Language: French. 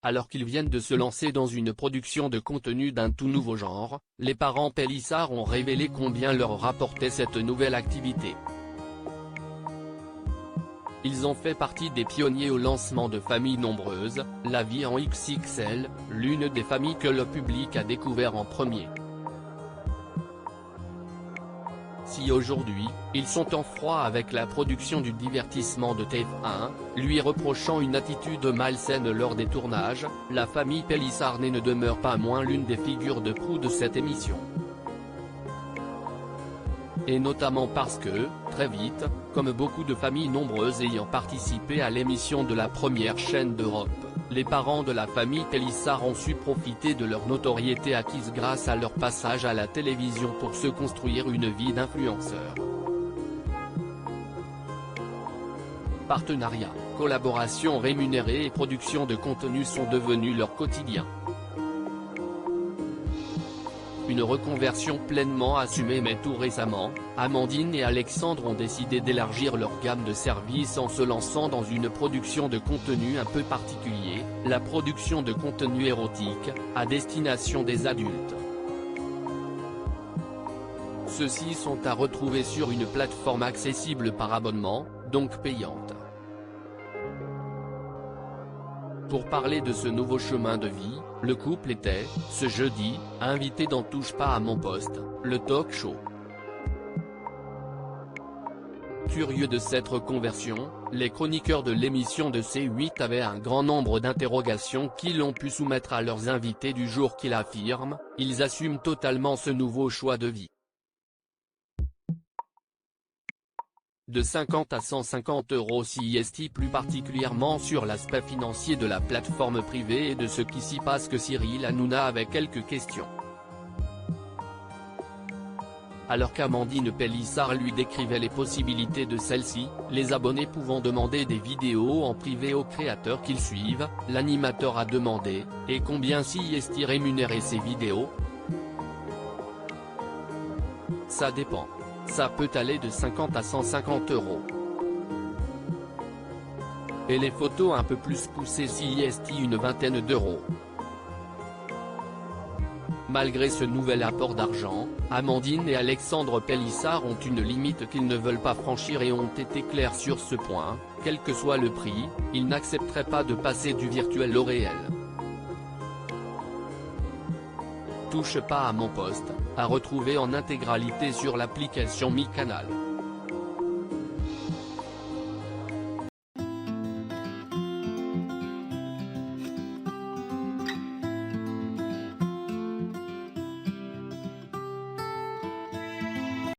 Alors qu'ils viennent de se lancer dans une production de contenu d'un tout nouveau genre, les parents Pélissard ont révélé combien leur rapportait cette nouvelle activité. Ils ont fait partie des pionniers au lancement de Familles Nombreuses, la vie en XXL, l'une des familles que le public a découvert en premier. Si aujourd'hui, ils sont en froid avec la production du divertissement de TF1, lui reprochant une attitude malsaine lors des tournages, la famille Pélissard ne demeure pas moins l'une des figures de proue de cette émission. Et notamment parce que, très vite, comme beaucoup de familles nombreuses ayant participé à l'émission de la première chaîne d'Europe, les parents de la famille Pélissard ont su profiter de leur notoriété acquise grâce à leur passage à la télévision pour se construire une vie d'influenceur. Partenariats, collaborations rémunérées et production de contenu sont devenus leur quotidien. Une reconversion pleinement assumée, mais tout récemment, Amandine et Alexandre ont décidé d'élargir leur gamme de services en se lançant dans une production de contenu un peu particulier, la production de contenu érotique, à destination des adultes. Ceux-ci sont à retrouver sur une plateforme accessible par abonnement, donc payante. Pour parler de ce nouveau chemin de vie, le couple était, ce jeudi, invité dans Touche pas à mon poste, le talk show. Curieux de cette reconversion, les chroniqueurs de l'émission de C8 avaient un grand nombre d'interrogations qu'ils ont pu soumettre à leurs invités du jour qui affirment, ils assument totalement ce nouveau choix de vie. De 50 à 150 € CIST, plus particulièrement sur l'aspect financier de la plateforme privée et de ce qui s'y passe, que Cyril Hanouna avait quelques questions. Alors qu'Amandine Pélissard lui décrivait les possibilités de celle-ci, les abonnés pouvant demander des vidéos en privé aux créateurs qu'ils suivent, l'animateur a demandé « Et combien CIST rémunérer ces vidéos ? » Ça dépend. Ça peut aller de 50 à 150 €. Et les photos un peu plus poussées CIST une vingtaine d'euros. Malgré ce nouvel apport d'argent, Amandine et Alexandre Pélissard ont une limite qu'ils ne veulent pas franchir et ont été clairs sur ce point, quel que soit le prix, ils n'accepteraient pas de passer du virtuel au réel. Touche pas à mon poste, à retrouver en intégralité sur l'application Mi Canal.